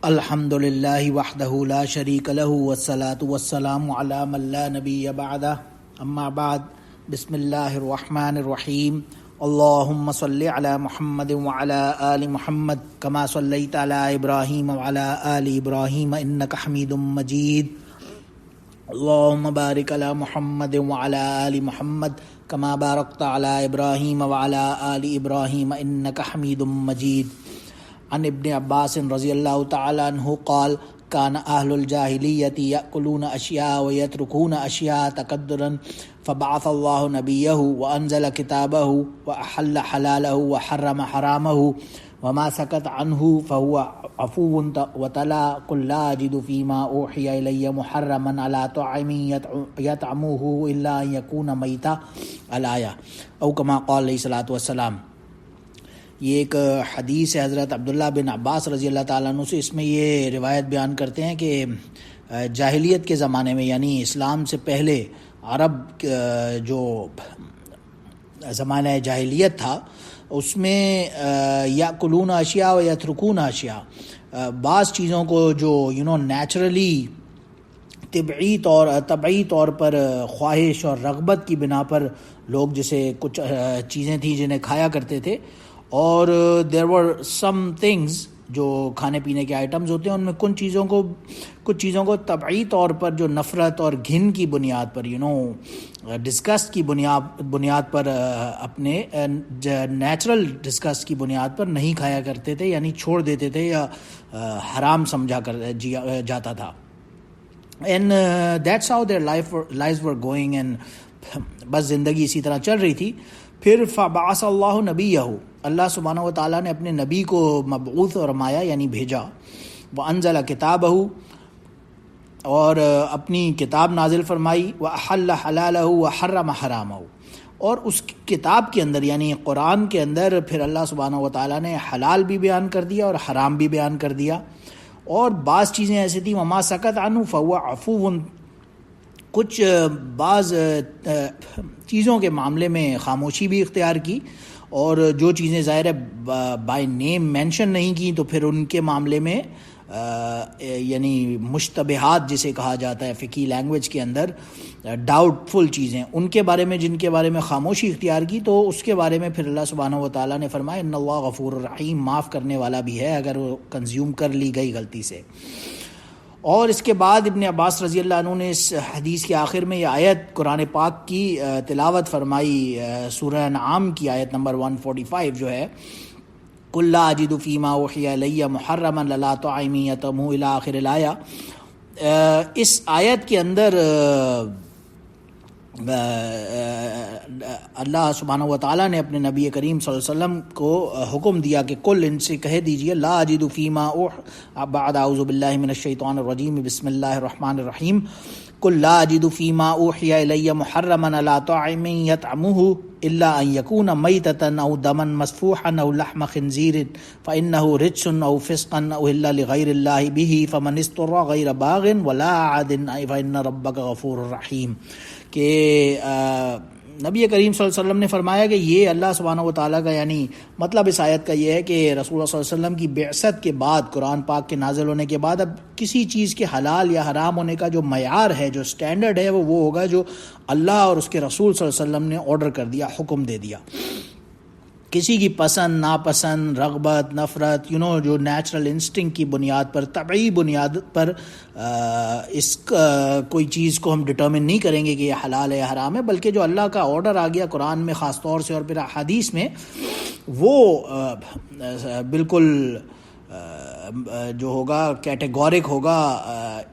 الحمد للہ وحدہ لا شریک لہ والصلاة والسلام علی من لا نبی بعدہ اما بعد بسم اللہ الرحمن الرحیم اللہم صلی علی محمد وعلی آل محمد کما صلیت علی ابراہیم وعلی آل ابراہیم انک حمید مجید اللہم بارک علی محمد وعلی آل محمد کما بارکت علی ابراہیم وعلی آل ابراہیم انک حمید مجید عن ابن عباس رضی اللہ تعالی عنہ قال كان اہل الجاہلیۃ یأکلون اشیاء ویترکون اشیاء تقدرا فبعث اللہ نبیہ وانزل کتابہ واحل حلالہ وحرم حرامہ وما سکت عنہ فهو عفو وتلا قل لا اجد فيما اوحی الی محرما على طعام یطعمه الا ان یکون میتا الآیہ او کما قال علیہ الصلوۃ والسلام۔ یہ ایک حدیث ہے حضرت عبداللہ بن عباس رضی اللہ تعالیٰ عنہ سے۔ اس میں یہ روایت بیان کرتے ہیں کہ جاہلیت کے زمانے میں، یعنی اسلام سے پہلے عرب جو زمانہ جاہلیت تھا، اس میں یأکلون اشیاء و یترکون اشیاء، بعض چیزوں کو جو نیچرلی طبعی طور پر خواہش اور رغبت کی بنا پر لوگ جیسے کچھ چیزیں تھیں جنہیں کھایا کرتے تھے، اور دیر ور سم تھنگز جو کھانے پینے کے آئٹمز ہوتے ہیں، ان میں کچھ چیزوں کو طبعی طور پر جو نفرت اور گھن کی بنیاد پر ڈسکسٹ کی بنیاد پر اپنے نیچرل ڈسکسٹ کی بنیاد پر نہیں کھایا کرتے تھے، یعنی چھوڑ دیتے تھے یا حرام سمجھا جاتا تھا۔ And that's how their lives were going, and بس زندگی اسی طرح چل رہی تھی۔ پھر فبعث اللہ نبیہ، اللہ سبحانہ و تعالیٰ نے اپنے نبی کو مبعوث فرمایا، یعنی بھیجا، وانزل کتابہ، اور اپنی کتاب نازل فرمائی، واحل حلالہ وحرم حرامہ، اور اس کتاب کے اندر یعنی قرآن کے اندر پھر اللہ سبحانہ و تعالیٰ نے حلال بھی بیان کر دیا اور حرام بھی بیان کر دیا، اور بعض چیزیں ایسی تھیں وما سکت عنہ فہو عفو، کچھ بعض چیزوں کے معاملے میں خاموشی بھی اختیار کی، اور جو چیزیں ظاہر ہے بائی نیم مینشن نہیں کی تو پھر ان کے معاملے میں یعنی مشتبہات جسے کہا جاتا ہے فقہی لینگویج کے اندر، ڈاؤٹ فل چیزیں، ان کے بارے میں جن کے بارے میں خاموشی اختیار کی، تو اس کے بارے میں پھر اللہ سبحانہ و تعالیٰ نے فرمایا ان اللہ غفور الرحیم، معاف کرنے والا بھی ہے اگر وہ کنزیوم کر لی گئی غلطی سے۔ اور اس کے بعد ابن عباس رضی اللہ عنہ نے اس حدیث کے آخر میں یہ آیت قرآن پاک کی تلاوت فرمائی، سورہ انعام کی آیت نمبر 145 جو ہے، قُل لَا أَجِدُ فِي مَا أُوحِيَ إِلَيَّ مُحَرَّمًا عَلَىٰ طَاعِمٍ يَطْعَمُهُ إِلَىٰ آخر الآیہ۔ اس آیت کے اندر اللہ سبحانہ و تعالیٰ نے اپنے نبی کریم صلی اللہ علیہ وسلم کو حکم دیا کہ کل ان سے کہہ دیجئے لا اجد فیما بعد اعوذ باللہ من الشیطان الرجیم بسم اللہ الرحمن الرحیم، قل لا اجد فیما اوحی الی محرما علی طاعم یطعمہ الا ان یکون میتۃ او دما مسفوحا او لحم خنزیر فانہ رجس او فسقا اہل لغیر اللہ بہ فمن اضطر غیر باغ ولا عاد فان ربک غفور رحیم، کہ نبی کریم صلی اللہ علیہ وسلم نے فرمایا کہ یہ اللہ سبحانہ و تعالیٰ کا یعنی مطلب اس آیت کا یہ ہے کہ رسول اللہ صلی اللہ علیہ وسلم کی بعثت کے بعد، قرآن پاک کے نازل ہونے کے بعد، اب کسی چیز کے حلال یا حرام ہونے کا جو معیار ہے، جو سٹینڈرڈ ہے، وہ ہوگا جو اللہ اور اس کے رسول صلی اللہ علیہ وسلم نے آرڈر کر دیا، حکم دے دیا۔ کسی کی پسند ناپسند، رغبت نفرت، جو نیچرل انسٹنکٹ کی بنیاد پر، طبعی بنیاد پر اس کوئی چیز کو ہم ڈٹرمن نہیں کریں گے کہ یہ حلال ہے یا حرام ہے، بلکہ جو اللہ کا آرڈر آ گیا قرآن میں خاص طور سے اور پھر احادیث میں، وہ بالکل جو ہوگا کیٹیگورک ہوگا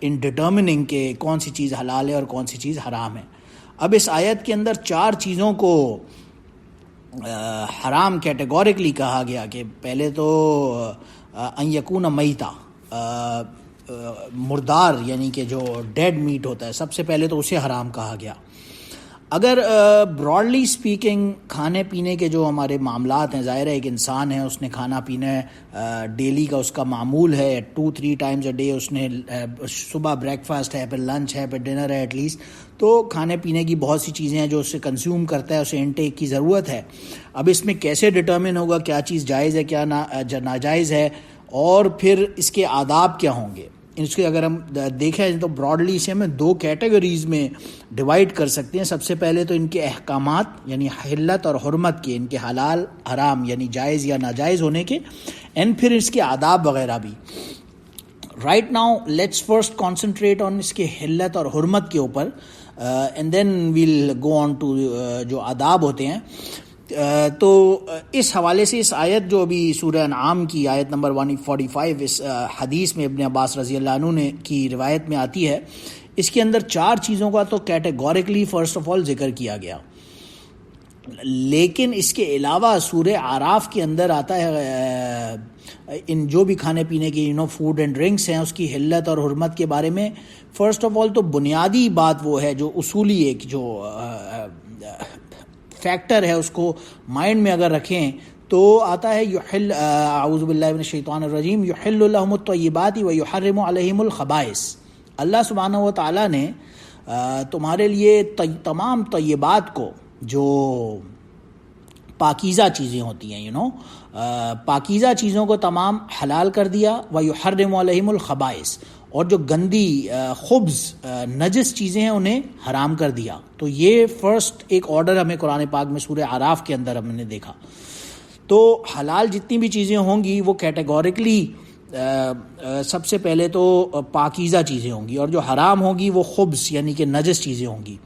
ان ڈٹرمننگ کہ کون سی چیز حلال ہے اور کون سی چیز حرام ہے۔ اب اس آیت کے اندر 4 چیزوں کو حرام کیٹیگورکلی کہا گیا، کہ پہلے تو ان یکون میتا، مردار یعنی کہ جو ڈیڈ میٹ ہوتا ہے، سب سے پہلے تو اسے حرام کہا گیا۔ اگر براڈلی اسپیکنگ کھانے پینے کے جو ہمارے معاملات ہیں، ظاہر ہے ایک انسان ہے، اس نے کھانا پینا ہے، ڈیلی کا اس کا معمول ہے، 2-3 ٹائمز اے ڈے اس نے صبح بریک فاسٹ ہے، پھر لنچ ہے، پھر ڈنر ہے ایٹ لیسٹ، تو کھانے پینے کی بہت سی چیزیں ہیں جو اسے کنزیوم کرتا ہے، اسے انٹیک کی ضرورت ہے۔ اب اس میں کیسے ڈٹرمن ہوگا کیا چیز جائز ہے کیا ناجائز ہے، اور پھر اس کے آداب کیا ہوں گے. اس کے اگر ہم دیکھیں تو براڈلی اسے ہمیں 2 کیٹیگریز میں ڈیوائڈ کر سکتے ہیں. سب سے پہلے تو ان کے احکامات یعنی حلت اور حرمت کے، ان کے حلال حرام یعنی جائز یا ناجائز ہونے کے، اینڈ پھر اس کے آداب وغیرہ بھی. Right now let's first concentrate on اس کے حلت اور حرمت کے اوپر، and then we'll go on to جو آداب ہوتے ہیں. تو اس حوالے سے اس آیت جو ابھی سورہ انعام کی آیت نمبر 145 اس حدیث میں ابن عباس رضی اللہ عنہ نے کی روایت میں آتی ہے، اس کے اندر 4 چیزوں کا تو کیٹیگوریکلی فرسٹ آف آل ذکر کیا گیا. لیکن اس کے علاوہ سورہ اعراف کے اندر آتا ہے ان جو بھی کھانے پینے کی فوڈ اینڈ ڈرنکس ہیں اس کی حلت اور حرمت کے بارے میں. فرسٹ آف آل تو بنیادی بات وہ ہے جو اصولی ایک جو فیکٹر ہے، اس کو مائنڈ میں اگر رکھیں تو آتا ہے یحل اعوذ باللہ من الشیطان الرجیم یحل لهم الطیبات ویحرم علیہم الخبائث. اللہ سبحانہ و تعالیٰ نے تمہارے لیے تمام طیبات کو، جو پاکیزہ چیزیں ہوتی ہیں پاکیزہ چیزوں کو تمام حلال کر دیا، ویحرم علیہم الخبائث، اور جو گندی خبز نجس چیزیں ہیں انہیں حرام کر دیا. تو یہ فرسٹ ایک آرڈر ہمیں قرآن پاک میں سورہ اعراف کے اندر ہم نے دیکھا. تو حلال جتنی بھی چیزیں ہوں گی وہ کیٹیگوریکلی سب سے پہلے تو پاکیزہ چیزیں ہوں گی، اور جو حرام ہوں گی وہ خبز یعنی کہ نجس چیزیں ہوں گی.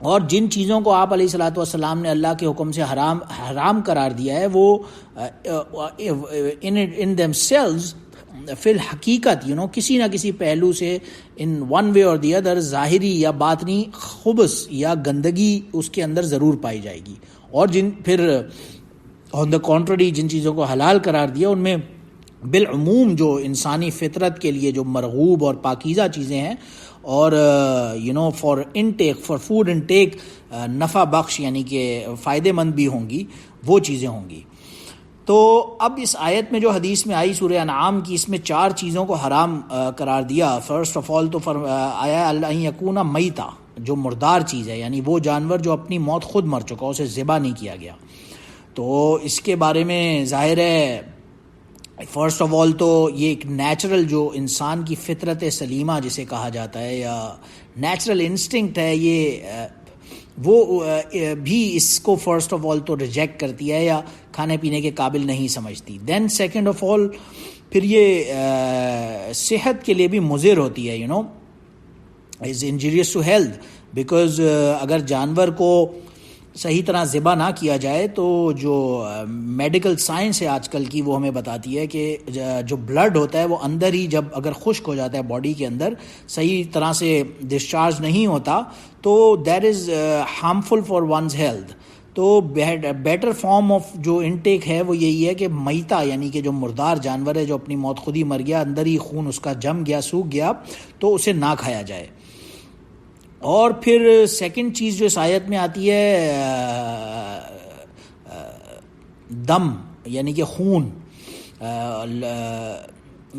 اور جن چیزوں کو آپ علیہ الصلوۃ والسلام نے اللہ کے حکم سے حرام قرار دیا ہے وہ ان دیم سیلز فی الحقیقت کسی نہ کسی پہلو سے ان ون وے اور دی ادر ظاہری یا باطنی خبث یا گندگی اس کے اندر ضرور پائی جائے گی. اور جن پھر آن دا کانٹرری جن چیزوں کو حلال قرار دیا ان میں بالعموم جو انسانی فطرت کے لیے جو مرغوب اور پاکیزہ چیزیں ہیں اور for intake for food intake نفع بخش یعنی کہ فائدے مند بھی ہوں گی، وہ چیزیں ہوں گی. تو اب اس آیت میں جو حدیث میں آئی سورہ انعام کی، اس میں 4 چیزوں کو حرام قرار دیا. فرسٹ آف آل تو آیا اللہ یکون میتا، جو مردار چیز ہے یعنی وہ جانور جو اپنی موت خود مر چکا، اسے ذبح نہیں کیا گیا. تو اس کے بارے میں ظاہر ہے فرسٹ آف آل تو یہ ایک نیچرل جو انسان کی فطرت سلیمہ جسے کہا جاتا ہے یا نیچرل انسٹنکٹ ہے، یہ وہ بھی اس کو فرسٹ آف آل تو ریجیکٹ کرتی ہے یا کھانے پینے کے قابل نہیں سمجھتی. دین سیکنڈ آف آل پھر یہ صحت کے لیے بھی مضر ہوتی ہے، از انجریس ٹو ہیلتھ، بیکاز اگر جانور کو صحیح طرح ذبح نہ کیا جائے تو جو میڈیکل سائنس ہے آج کل کی وہ ہمیں بتاتی ہے کہ جو بلڈ ہوتا ہے وہ اندر ہی جب اگر خشک ہو جاتا ہے باڈی کے اندر، صحیح طرح سے ڈسچارج نہیں ہوتا تو that is harmful for one's health. تو بیٹر فارم آف جو انٹیک ہے وہ یہی ہے کہ میتا یعنی کہ جو مردار جانور ہے جو اپنی موت خود ہی مر گیا، اندر ہی خون اس کا جم گیا، سوکھ گیا، تو اسے نہ کھایا جائے. اور پھر سیکنڈ چیز جو اس آیت میں آتی ہے دم یعنی کہ خون،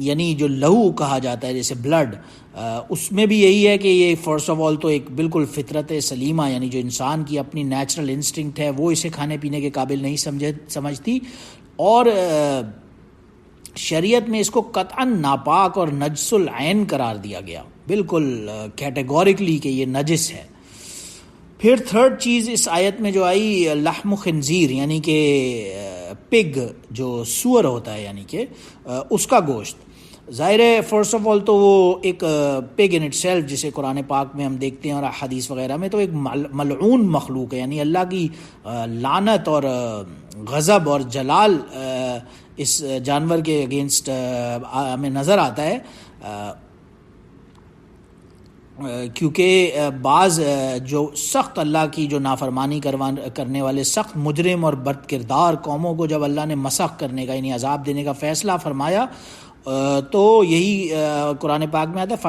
یعنی جو لہو کہا جاتا ہے جیسے بلڈ، اس میں بھی یہی ہے کہ یہ فرسٹ آف آل تو ایک بالکل فطرت سلیمہ یعنی جو انسان کی اپنی نیچرل انسٹنکٹ ہے وہ اسے کھانے پینے کے قابل نہیں سمجھتی. اور شریعت میں اس کو قطعا ناپاک اور نجس العین قرار دیا گیا، بالکل کیٹیگوریکلی کہ یہ نجس ہے. پھر تھرڈ چیز اس آیت میں جو آئی لحم خنزیر یعنی کہ پگ جو سور ہوتا ہے یعنی کہ اس کا گوشت. ظاہر ہے فرسٹ آف آل تو وہ ایک پگ ان اٹ سیلف جسے قرآن پاک میں ہم دیکھتے ہیں اور حدیث وغیرہ میں تو ایک ملعون مخلوق ہے، یعنی اللہ کی لعنت اور غضب اور جلال اس جانور کے اگینسٹ ہمیں نظر آتا ہے، کیونکہ بعض جو سخت اللہ کی جو نافرمانی کرنے والے سخت مجرم اور بد کردار قوموں کو جب اللہ نے مسخ کرنے کا یعنی عذاب دینے کا فیصلہ فرمایا تو یہی قرآن پاک میں آتا ہے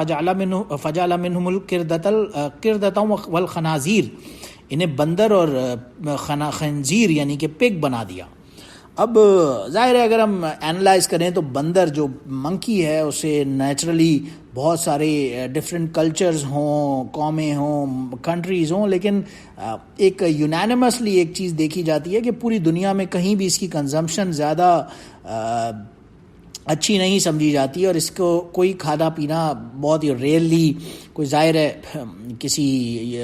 فجعل منہم القردۃ والخنازیر، انہیں بندر اور خنزیر یعنی کہ پگ بنا دیا. اب ظاہر ہے اگر ہم اینالائز کریں تو بندر جو منکی ہے اسے نیچرلی بہت سارے ڈفرینٹ کلچرز ہوں، قومیں ہوں، کنٹریز ہوں، لیکن ایک یونینمسلی ایک چیز دیکھی جاتی ہے کہ پوری دنیا میں کہیں بھی اس کی کنزمپشن زیادہ اچھی نہیں سمجھی جاتی، اور اس کو کوئی کھانا پینا بہت ہی ریئرلی، کوئی ظاہر ہے کسی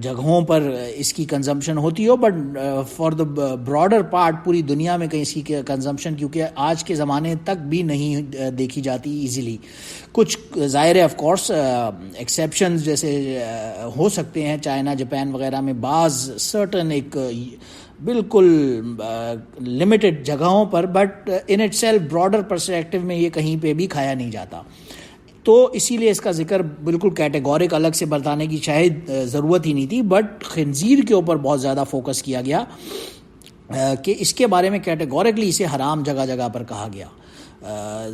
جگہوں پر اس کی کنزمپشن ہوتی ہو، but for the broader part پوری دنیا میں کہیں اس کی کنزمپشن کیونکہ آج کے زمانے تک بھی نہیں دیکھی جاتی ایزیلی. کچھ ظاہر ہے آف کورس ایکسیپشنز جیسے ہو سکتے ہیں چائنا جاپان وغیرہ میں، بعض سرٹن ایک بالکل لمیٹڈ جگہوں پر، but in itself broader perspective میں یہ کہیں پہ بھی کھایا نہیں جاتا. تو اسی لیے اس کا ذکر بالکل کیٹیگورک الگ سے بتانے کی شاید ضرورت ہی نہیں تھی، بٹ خنزیر کے اوپر بہت زیادہ فوکس کیا گیا کہ اس کے بارے میں کیٹیگورکلی اسے حرام جگہ جگہ پر کہا گیا.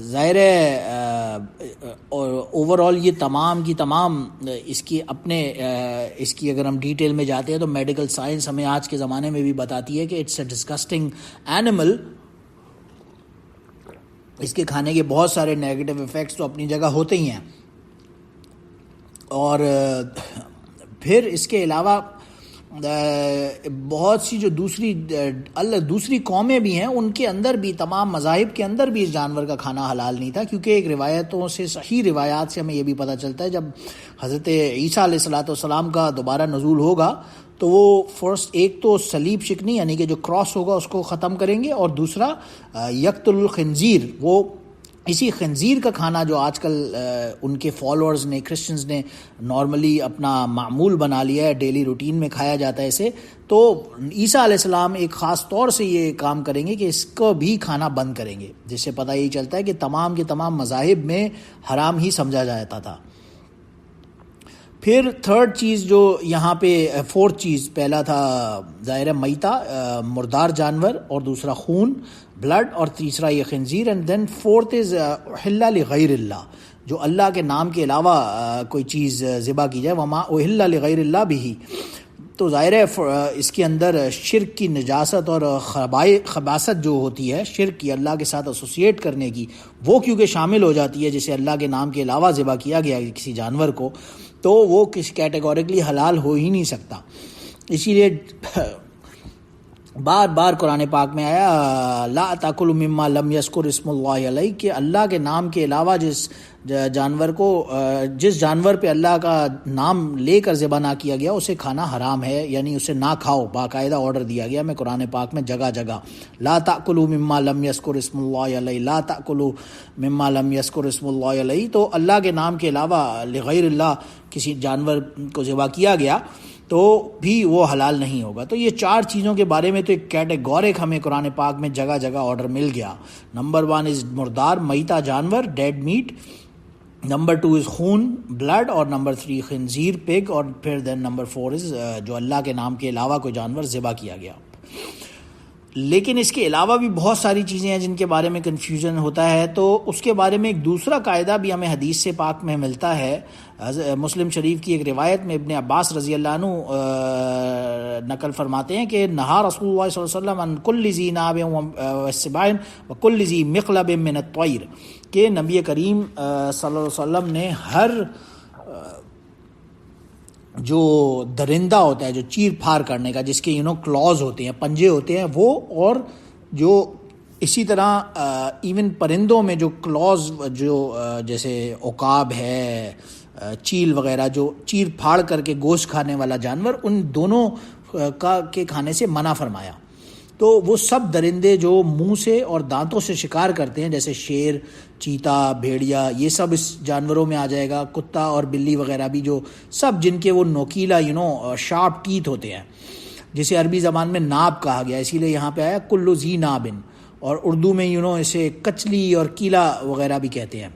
ظاہر ہے اوور آل یہ تمام کی تمام اس کی اپنے اس کی اگر ہم ڈیٹیل میں جاتے ہیں تو میڈیکل سائنس ہمیں آج کے زمانے میں بھی بتاتی ہے کہ اٹس اے ڈسگسٹنگ اینیمل. اس کے کھانے کے بہت سارے نیگیٹو ایفیکٹس تو اپنی جگہ ہوتے ہی ہیں، اور پھر اس کے علاوہ بہت سی جو دوسری قومیں بھی ہیں، ان کے اندر بھی، تمام مذاہب کے اندر بھی اس جانور کا کھانا حلال نہیں تھا، کیونکہ ایک روایتوں سے، صحیح روایات سے ہمیں یہ بھی پتہ چلتا ہے جب حضرت عیسیٰ علیہ السلام کا دوبارہ نزول ہوگا تو وہ فرسٹ ایک تو صلیب شکنی یعنی کہ جو کراس ہوگا اس کو ختم کریں گے، اور دوسرا یقتل الخنزیر، وہ اسی خنزیر کا کھانا جو آج کل ان کے فالوورز نے، کرسچنز نے نارملی اپنا معمول بنا لیا ہے، ڈیلی روٹین میں کھایا جاتا ہے اسے، تو عیسیٰ علیہ السلام ایک خاص طور سے یہ کام کریں گے کہ اس کو بھی کھانا بند کریں گے، جس سے پتہ یہی چلتا ہے کہ تمام کے تمام مذاہب میں حرام ہی سمجھا جاتا تھا. پھر تھرڈ چیز جو یہاں پہ، فورتھ چیز، پہلا تھا ظاہر میتا، مردار جانور، اور دوسرا خون، بلڈ، اور تیسرا یہ خنزیر، اینڈ دین فورتھ از احل لغیر اللہ، جو اللہ کے نام کے علاوہ کوئی چیز ذبح کی جائے، وما احل لغیر اللہ بھی. تو ظاہر ہے اس کے اندر شرک کی نجاست اور خباثت جو ہوتی ہے، شرک کی، اللہ کے ساتھ ایسوسیٹ کرنے کی، وہ کیونکہ شامل ہو جاتی ہے، جسے اللہ کے نام کے علاوہ ذبح کیا گیا کسی جانور کو، تو وہ کسی کیٹیگورکلی حلال ہو ہی نہیں سکتا. اسی لیے بار بار قرآن پاک میں آیا لا تاکلوا مما لم یذکر اسم اللہ علیہ، کہ اللہ کے نام کے علاوہ جس جانور پہ اللہ کا نام لے کر ذبح نہ کیا گیا اسے کھانا حرام ہے، یعنی اسے نہ کھاؤ، باقاعدہ آرڈر دیا گیا میں قرآن پاک میں جگہ جگہ، لا تاکلوا مما لم یذکر اسم اللہ علیہ، لا تاکلوا مما لم یذکر اسم اللہ علیہ. تو اللہ کے نام کے علاوہ لغیر اللہ کسی جانور کو ذبح کیا گیا تو بھی وہ حلال نہیں ہوگا. تو یہ چار چیزوں کے بارے میں تو ایک کیٹیگورک ہمیں قرآن پاک میں جگہ جگہ آرڈر مل گیا. نمبر 1 از مردار، میتا جانور، ڈیڈ میٹ. نمبر 2 از خون، بلڈ. اور نمبر 3 خنزیر، پگ. اور پھر دین نمبر 4 از جو اللہ کے نام کے علاوہ کوئی جانور ذبح کیا گیا. لیکن اس کے علاوہ بھی بہت ساری چیزیں ہیں جن کے بارے میں کنفیوژن ہوتا ہے، تو اس کے بارے میں ایک دوسرا قاعدہ بھی ہمیں حدیث سے پاک میں ملتا ہے. مسلم شریف کی ایک روایت میں ابن عباس رضی اللہ عنہ نقل فرماتے ہیں کہ نہا رسول اللہ صلی اللہ علیہ وسلم عن کل ذی ناب والسباع وکل ذی مخلب من الطیر، کہ نبی کریم صلی اللہ علیہ وسلم نے ہر جو درندہ ہوتا ہے جو چیر پھاڑ کرنے کا، جس کے کلاز ہوتے ہیں، پنجے ہوتے ہیں وہ، اور جو اسی طرح ایون پرندوں میں جو کلاز، جو جیسے عقاب ہے، چیل وغیرہ، جو چیر پھاڑ کر کے گوشت کھانے والا جانور، ان دونوں کے کھانے سے منع فرمایا. تو وہ سب درندے جو منہ سے اور دانتوں سے شکار کرتے ہیں، جیسے شیر، چیتا، بھیڑیا، یہ سب اس جانوروں میں آ جائے گا. کتا اور بلی وغیرہ بھی، جو سب جن کے وہ نوکیلا شارپ ٹیتھ ہوتے ہیں، جسے عربی زبان میں ناب کہا گیا، اسی لیے یہاں پہ آیا کلو ذی نابن، اور اردو میں اسے کچلی اور کیلا وغیرہ بھی کہتے ہیں.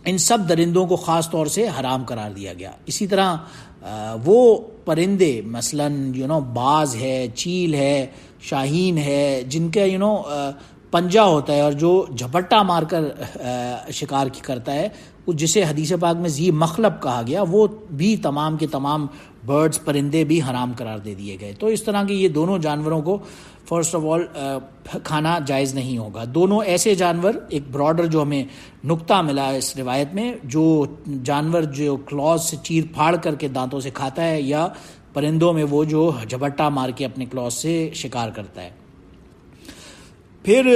ان سب درندوں کو خاص طور سے حرام قرار دیا گیا. اسی طرح وہ پرندے مثلاً باز ہے، چیل ہے، شاہین ہے، جن کا پنجہ ہوتا ہے اور جو جھپٹا مار کر شکار کرتا ہے، جسے حدیث پاک میں ذی مخلب کہا گیا، وہ بھی تمام کے تمام برڈز، پرندے بھی حرام قرار دے دیے گئے. تو اس طرح کے یہ دونوں جانوروں کو فرسٹ آف آل کھانا جائز نہیں ہوگا. دونوں ایسے جانور، ایک براڈر جو ہمیں نقطہ ملا اس روایت میں، جو جانور جو کلاز سے چیر پھاڑ کر کے دانتوں سے کھاتا ہے، یا پرندوں میں وہ جو جھپٹا مار کے اپنے کلاز سے شکار کرتا ہے. پھر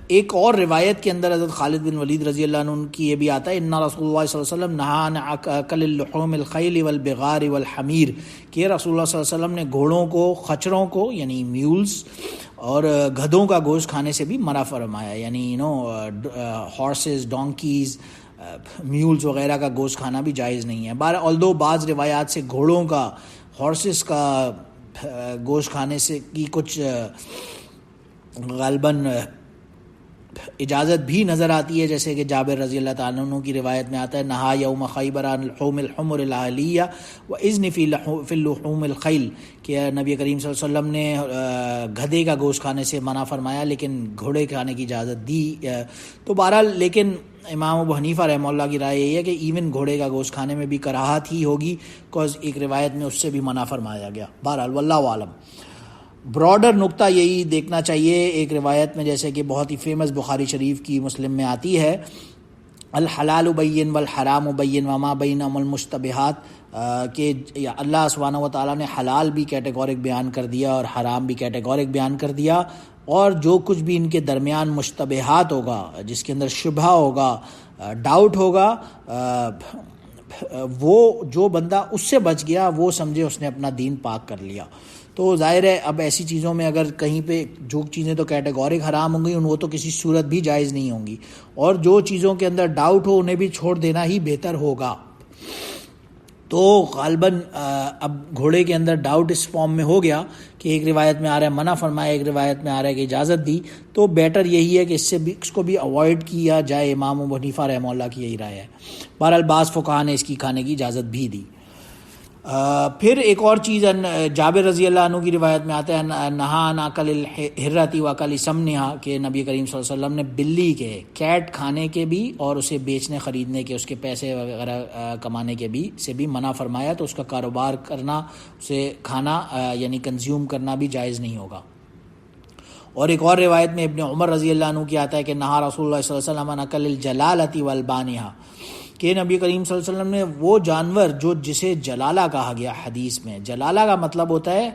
ایک اور روایت کے اندر حضرت خالد بن ولید رضی اللہ عنہ کی یہ بھی آتا ہے، ان رسول اللہ صلی اللہ علیہ وسلم نہا عن اکل اللحوم الخیل والبغار والحمیر، کہ رسول اللہ صلی اللہ علیہ وسلم نے گھوڑوں کو، خچروں کو یعنی میولز اور گدھوں کا گوشت کھانے سے بھی منع فرمایا، یعنی ہارسز، ڈونکیز، میولز وغیرہ کا گوشت کھانا بھی جائز نہیں ہے۔ آلدو بعض روایات سے گھوڑوں کا، ہارسز کا گوشت کھانے سے کی کچھ غالباً اجازت بھی نظر آتی ہے، جیسے کہ جابر رضی اللہ تعالیٰ عنہ کی روایت میں آتا ہے نہا یوم خیبر عن لحوم الحمر العالیہ واذن فی اللحوم الخیل، کہ نبی کریم صلی اللہ علیہ وسلم نے گدھے کا گوشت کھانے سے منع فرمایا لیکن گھوڑے کھانے کی اجازت دی۔ تو بہرحال لیکن امام ابو حنیفہ رحمہ اللہ کی رائے یہی ہے کہ ایون گھوڑے کا گوشت کھانے میں بھی کراہت ہی ہوگی، کاز ایک روایت میں اس سے بھی منع فرمایا گیا۔ بہرحال واللہ عالم۔ براڈر نقطہ یہی دیکھنا چاہیے، ایک روایت میں جیسے کہ بہت ہی فیمس بخاری شریف کی، مسلم میں آتی ہے الحلال بین والحرام بین وما بینہما المشتبہات، کہ اللہ سبحانہ و تعالیٰ نے حلال بھی کیٹیگورک بیان کر دیا اور حرام بھی کیٹیگورک بیان کر دیا، اور جو کچھ بھی ان کے درمیان مشتبہات ہوگا، جس کے اندر شبہ ہوگا، ڈاؤٹ ہوگا، وہ جو بندہ اس سے بچ گیا وہ سمجھے اس نے اپنا دین پاک کر لیا۔ تو ظاہر ہے اب ایسی چیزوں میں اگر کہیں پہ جو چیزیں تو کیٹیگورک حرام ہوں گی وہ تو کسی صورت بھی جائز نہیں ہوں گی، اور جو چیزوں کے اندر ڈاؤٹ ہو انہیں بھی چھوڑ دینا ہی بہتر ہوگا۔ تو غالباً اب گھوڑے کے اندر ڈاؤٹ اس فارم میں ہو گیا کہ ایک روایت میں آ رہا ہے منع فرمایا، ایک روایت میں آ رہا ہے کہ اجازت دی، تو بیٹر یہی ہے کہ اس کو بھی اوائڈ کیا جائے۔ امام ابو حنیفہ رحمہ اللہ کی یہی رائے ہے۔ بہرحال بعض فقہاء نے اس کی کھانے کی اجازت بھی دی۔ پھر ایک اور چیز جابر رضی اللہ عنہ کی روایت میں آتا ہے نہا عن اکل الحرۃ واکل ثمنھا، کہ نبی کریم صلی اللہ علیہ وسلم نے بلی کے، کیٹ کھانے کے بھی اور اسے بیچنے خریدنے کے، اس کے پیسے وغیرہ کمانے کے بھی سے بھی منع فرمایا، تو اس کا کاروبار کرنا، اسے کھانا یعنی کنزیوم کرنا بھی جائز نہیں ہوگا۔ اور ایک اور روایت میں ابن عمر رضی اللہ عنہ کی آتا ہے کہ نہا رسول اللہ صلی اللہ علیہ وسلم عن اکل الجلالۃ والبانھا، کہ نبی کریم صلی اللہ علیہ وسلم نے وہ جانور جسے جلالہ کہا گیا حدیث میں، جلالہ کا مطلب ہوتا ہے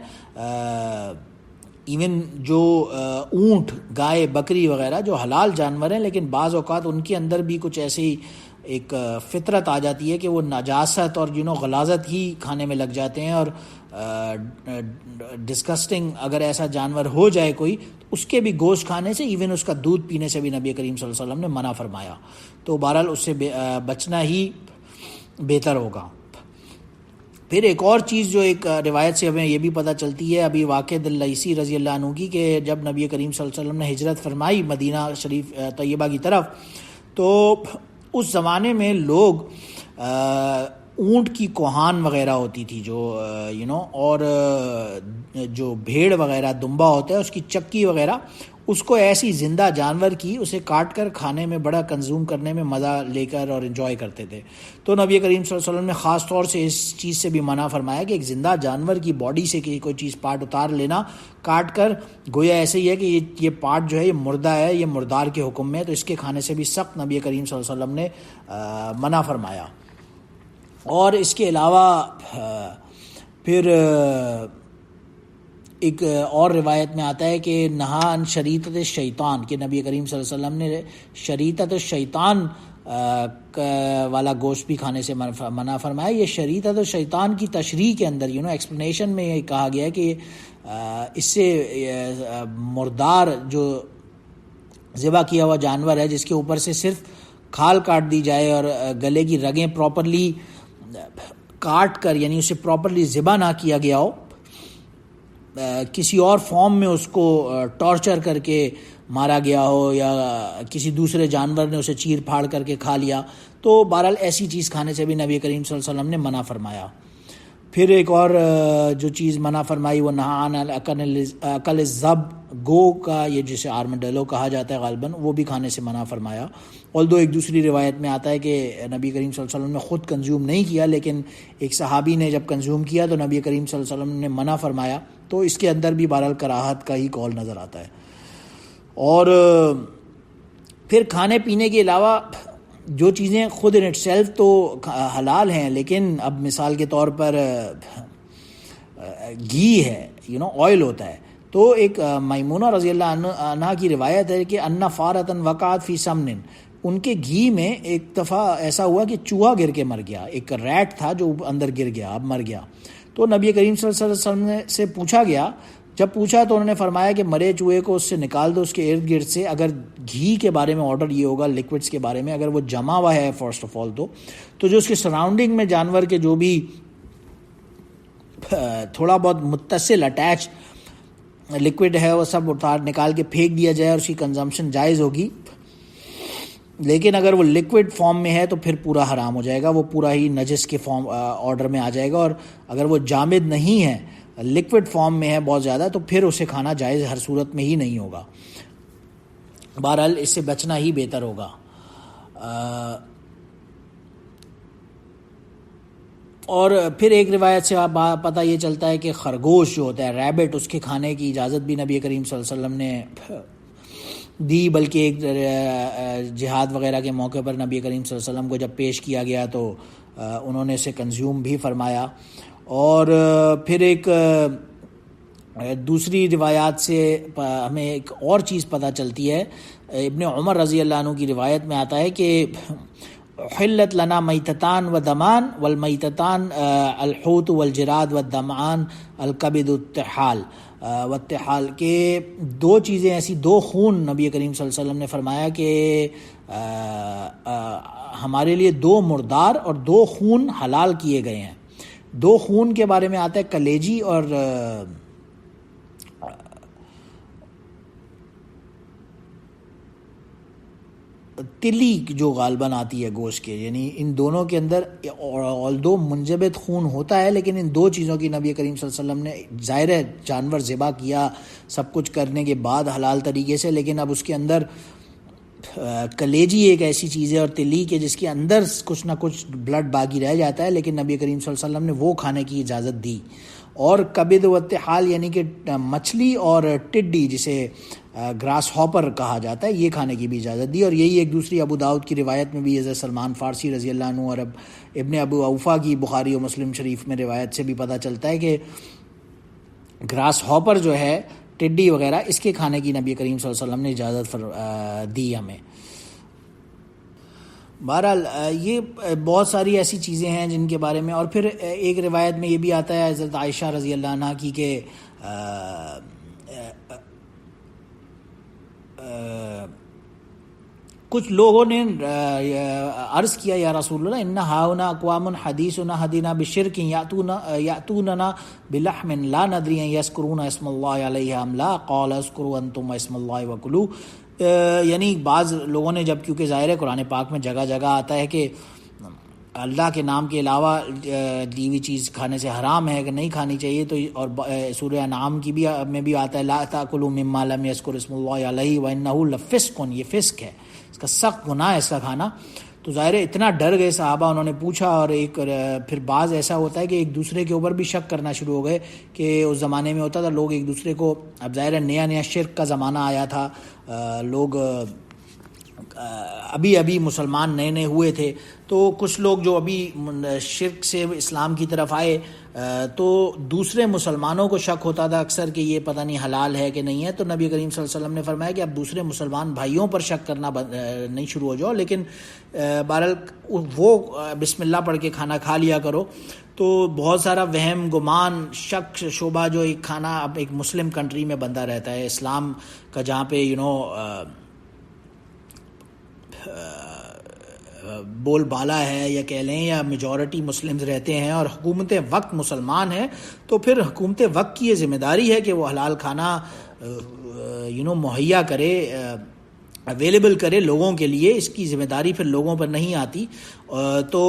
ایون جو اونٹ، گائے، بکری وغیرہ جو حلال جانور ہیں، لیکن بعض اوقات ان کے اندر بھی کچھ ایسی ایک فطرت آ جاتی ہے کہ وہ نجاست اور غلاظت ہی کھانے میں لگ جاتے ہیں، اور ڈسکسٹنگ اگر ایسا جانور ہو جائے کوئی، اس کے بھی گوشت کھانے سے، ایون اس کا دودھ پینے سے بھی نبی کریم صلی اللہ علیہ وسلم نے منع فرمایا۔ تو بہرحال اس سے بچنا ہی بہتر ہوگا۔ پھر ایک اور چیز جو ایک روایت سے ہمیں یہ بھی پتہ چلتی ہے، ابھی واقع اللیثی رضی اللہ عنہ کی، کہ جب نبی کریم صلی اللہ علیہ وسلم نے ہجرت فرمائی مدینہ شریف طیبہ کی طرف، تو اس زمانے میں لوگ اونٹ کی کوہان وغیرہ ہوتی تھی جو اور جو بھیڑ وغیرہ دمبا ہوتا ہے اس کی چکی وغیرہ، اس کو ایسی زندہ جانور کی اسے کاٹ کر کھانے میں بڑا کنزیوم کرنے میں مزہ لے کر اور انجوائے کرتے تھے۔ تو نبی کریم صلی اللہ علیہ وسلم نے خاص طور سے اس چیز سے بھی منع فرمایا کہ ایک زندہ جانور کی باڈی سے کوئی چیز پارٹ اتار لینا، کاٹ کر، گویا ایسے ہی ہے کہ یہ پارٹ جو ہے یہ مردہ ہے، یہ مردار کے حکم میں، تو اس کے کھانے سے بھی سخت نبی کریم صلی اللہ علیہ وسلم نے منع فرمایا۔ اور اس کے علاوہ پھر ایک اور روایت میں آتا ہے کہ نہا عن شریطۃ الشیطان، کہ نبی کریم صلی اللہ علیہ وسلم نے شریطۃ الشیطان والا گوشت بھی کھانے سے منع فرمایا۔ یہ شریطۃ الشیطان کی تشریح کے اندر ایکسپلینیشن میں یہ کہا گیا ہے کہ اس سے مردار جو ذبح کیا ہوا جانور ہے، جس کے اوپر سے صرف کھال کاٹ دی جائے اور گلے کی رگیں پراپرلی کاٹ کر، یعنی اسے پراپرلی ذبح نہ کیا گیا ہو، کسی اور فارم میں اس کو ٹارچر کر کے مارا گیا ہو، یا کسی دوسرے جانور نے اسے چیر پھاڑ کر کے کھا لیا، تو بہرحال ایسی چیز کھانے سے بھی نبی کریم صلی اللہ علیہ وسلم نے منع فرمایا۔ پھر ایک اور جو چیز منع فرمائی وہ نہا عن اکل الذب، گو کا، یہ جسے آرمڈیلو کہا جاتا ہے غالباً، وہ بھی کھانے سے منع فرمایا۔ although ایک دوسری روایت میں آتا ہے کہ نبی کریم صلی اللہ علیہ وسلم نے خود کنزیوم نہیں کیا، لیکن ایک صحابی نے جب کنزیوم کیا تو نبی کریم صلی اللہ علیہ وسلم نے منع فرمایا، تو اس کے اندر بھی بہرحال کراہت کا ہی قول نظر آتا ہے۔ اور پھر کھانے پینے کے علاوہ جو چیزیں خود ان اٹ سیلف تو حلال ہیں، لیکن اب مثال کے طور پر گھی ہے، آئل ہوتا ہے، تو ایک میمونہ رضی اللہ عنہ کی روایت ہے کہ ان فارتن وقعت فی سمن، ان کے گھی میں ایک دفعہ ایسا ہوا کہ چوہا گر کے مر گیا، ایک ریٹ تھا جو اندر گر گیا، اب مر گیا. تو نبی کریم صلی اللہ علیہ وسلم سے پوچھا گیا، جب پوچھا تو انہوں نے فرمایا کہ مرے چوہے کو اس سے نکال دو، اس کے ارد گرد سے. اگر گھی کے بارے میں آرڈر یہ ہوگا، لیکوڈس کے بارے میں، اگر وہ جمع ہوا ہے فرسٹ آف آل تو جو اس کے سراؤنڈنگ میں جانور کے جو بھی تھوڑا بہت متصل اٹیچ لیکوڈ ہے وہ سب نکال کے پھینک دیا جائے اور اس کی کنزمپشن جائز ہوگی. لیکن اگر وہ لیکوڈ فارم میں ہے تو پھر پورا حرام ہو جائے گا، وہ پورا ہی نجس کے فارم آرڈر میں آ جائے گا. اور اگر وہ جامد نہیں ہے، لیکوڈ فارم میں ہے بہت زیادہ، تو پھر اسے کھانا جائز ہر صورت میں ہی نہیں ہوگا. بہرحال اس سے بچنا ہی بہتر ہوگا. اور پھر ایک روایت سے پتہ یہ چلتا ہے کہ خرگوش جو ہوتا ہے، ریبٹ، اس کے کھانے کی اجازت بھی نبی کریم صلی اللہ علیہ وسلم نے دی. بلکہ ایک جہاد وغیرہ کے موقع پر نبی کریم صلی اللہ علیہ وسلم کو جب پیش کیا گیا تو انہوں نے اسے کنزیوم بھی فرمایا. اور پھر ایک دوسری روایات سے ہمیں ایک اور چیز پتہ چلتی ہے. ابن عمر رضی اللہ عنہ کی روایت میں آتا ہے کہ حلت لنا میتتان و دمان والمیتتان الحوت والجراد والدمعان الکبد الطحال والطحال، کہ دو چیزیں ایسی، دو خون نبی کریم صلی اللہ علیہ وسلم نے فرمایا کہ ہمارے لیے دو مردار اور دو خون حلال کیے گئے ہیں. دو خون کے بارے میں آتا ہے کلیجی اور تلی جو غالباً آتی ہے گوشت کے، یعنی ان دونوں کے اندر دو منجمد خون ہوتا ہے. لیکن ان دو چیزوں کی نبی کریم صلی اللہ علیہ وسلم نے ظاہر ہے جانور ذبح کیا سب کچھ کرنے کے بعد حلال طریقے سے، لیکن اب اس کے اندر کلیجی ایک ایسی چیز ہے اور تلی کے جس کے اندر کچھ نہ کچھ بلڈ باقی رہ جاتا ہے، لیکن نبی کریم صلی اللہ علیہ وسلم نے وہ کھانے کی اجازت دی. اور کبد و طحال یعنی کہ مچھلی اور ٹڈی جسے گراس ہاپر کہا جاتا ہے، یہ کھانے کی بھی اجازت دی. اور یہی ایک دوسری ابو داؤد کی روایت میں بھی حضرت سلمان فارسی رضی اللہ عنہ اور ابن ابو اوفا کی بخاری و مسلم شریف میں روایت سے بھی پتہ چلتا ہے کہ گراس ہاپر جو ہے، ٹڈی وغیرہ، اس کے کھانے کی نبی کریم صلی اللہ علیہ وسلم نے اجازت دی ہمیں. بہرحال یہ بہت ساری ایسی چیزیں ہیں جن کے بارے میں. اور پھر ایک روایت میں یہ بھی آتا ہے حضرت عائشہ رضی اللہ عنہ کی کہ کچھ لوگوں نے عرض کیا یا رسول اللہ ان ہاؤنا اقوام حدیثنا حدینا بشرک یاتوننا بلحم لا ندری یذکرون اسم اللہ علیہ ام لا قال اذکروا انتم اسم اللہ وکلوا. یعنی بعض لوگوں نے، جب کیونکہ ظاہر ہے قرآن پاک میں جگہ جگہ آتا ہے کہ اللہ کے نام کے علاوہ دی ہوئی چیز کھانے سے حرام ہے کہ نہیں کھانی چاہیے، تو اور سورہ انعام کی بھی میں بھی آتا ہے لا تاکلوا مما لم یذکر اسم اللہ علیہ وانہ لفسق، یہ فسق ہے، اس کا سخت گناہ ہے اس کا کھانا. تو ظاہر ہے اتنا ڈر گئے صحابہ، انہوں نے پوچھا. اور ایک پھر بعض ایسا ہوتا ہے کہ ایک دوسرے کے اوپر بھی شک کرنا شروع ہو گئے کہ اس زمانے میں ہوتا تھا لوگ ایک دوسرے کو، اب ظاہر ہے نیا شرک کا زمانہ آیا تھا، لوگ ابھی مسلمان نئے ہوئے تھے، تو کچھ لوگ جو ابھی شرک سے اسلام کی طرف آئے تو دوسرے مسلمانوں کو شک ہوتا تھا اکثر کہ یہ پتہ نہیں حلال ہے کہ نہیں ہے. تو نبی کریم صلی اللہ علیہ وسلم نے فرمایا کہ اب دوسرے مسلمان بھائیوں پر شک کرنا نہیں شروع ہو جاؤ، لیکن بہرحال وہ بسم اللہ پڑھ کے کھانا کھا لیا کرو. تو بہت سارا وہم، گمان، شک، شبہ جو ایک کھانا اب ایک مسلم کنٹری میں بندہ رہتا ہے، اسلام کا، جہاں پہ بول بالا ہے یا کہہ لیں یا میجورٹی مسلمز رہتے ہیں اور حکومت وقت مسلمان ہے، تو پھر حکومت وقت کی یہ ذمہ داری ہے کہ وہ حلال کھانا مہیا کرے، اویلیبل کرے لوگوں کے لیے. اس کی ذمہ داری پھر لوگوں پر نہیں آتی. تو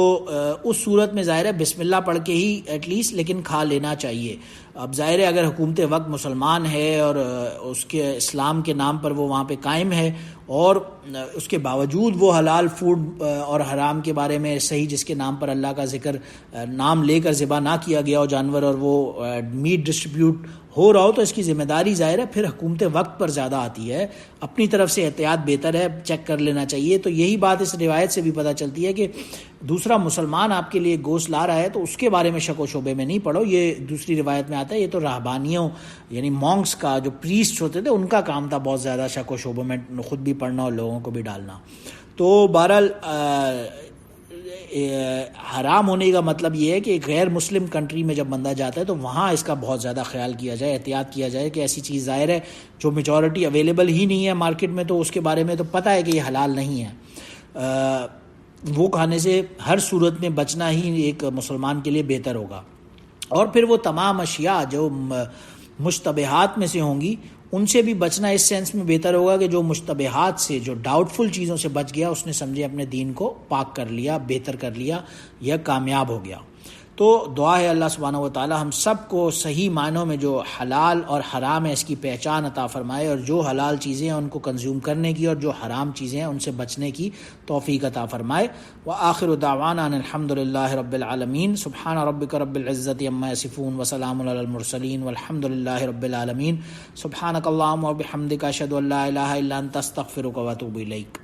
اس صورت میں ظاہر ہے بسم اللہ پڑھ کے ہی ایٹ لیسٹ لیکن کھا لینا چاہیے. اب ظاہر ہے اگر حکومت وقت مسلمان ہے اور اس کے اسلام کے نام پر وہ وہاں پہ قائم ہے اور اس کے باوجود وہ حلال فوڈ اور حرام کے بارے میں صحیح، جس کے نام پر اللہ کا ذکر نام لے کر ذبح نہ کیا گیا ہو جانور، اور وہ میٹ ڈسٹریبیوٹ ہو رہا ہو، تو اس کی ذمہ داری ظاہر ہے پھر حکومت وقت پر زیادہ آتی ہے. اپنی طرف سے احتیاط بہتر ہے، چیک کر لینا چاہیے. تو یہی بات اس روایت سے بھی پتہ چلتی ہے کہ دوسرا مسلمان آپ کے لیے گوشت لا رہا ہے تو اس کے بارے میں شک و شبے میں نہیں پڑو. یہ دوسری روایت میں آتا ہے یہ تو راہبانیوں یعنی مونکس کا جو پریسٹ ہوتے تھے ان کا کام تھا بہت زیادہ شک و شبوں میں خود بھی پڑھنا اور لوگوں کو بھی ڈالنا. تو بہرحال حرام ہونے کا مطلب یہ ہے کہ ایک غیر مسلم کنٹری میں جب بندہ جاتا ہے تو وہاں اس کا بہت زیادہ خیال کیا جائے, احتیاط کیا جائے کہ ایسی چیز ظاہر ہے جو میجورٹی اویلیبل ہی نہیں ہے مارکیٹ میں تو اس کے بارے میں تو پتہ ہے کہ یہ حلال نہیں ہے, وہ کھانے سے ہر صورت میں بچنا ہی ایک مسلمان کے لیے بہتر ہوگا. اور پھر وہ تمام اشیاء جو مشتبہات میں سے ہوں گی ان سے بھی بچنا اس سینس میں بہتر ہوگا کہ جو مشتبہات سے جو ڈاؤٹ فل چیزوں سے بچ گیا اس نے سمجھے اپنے دین کو پاک کر لیا, بہتر کر لیا یا کامیاب ہو گیا. تو دعا ہے اللہ سبحانہ و تعالی ہم سب کو صحیح معنوں میں جو حلال اور حرام ہے اس کی پہچان عطا فرمائے, اور جو حلال چیزیں ہیں ان کو کنزیوم کرنے کی اور جو حرام چیزیں ہیں ان سے بچنے کی توفیق عطا فرمائے. وآخر دعوانا ان الحمد للہ رب العالمین. سبحان ربک رب العزت عما یصفون وسلام علی المرسلین والحمد للہ رب العالمین. سبحانک اللہم وبحمدک اشہد ان لا الہ الا انت استغفرک واتوب الیک.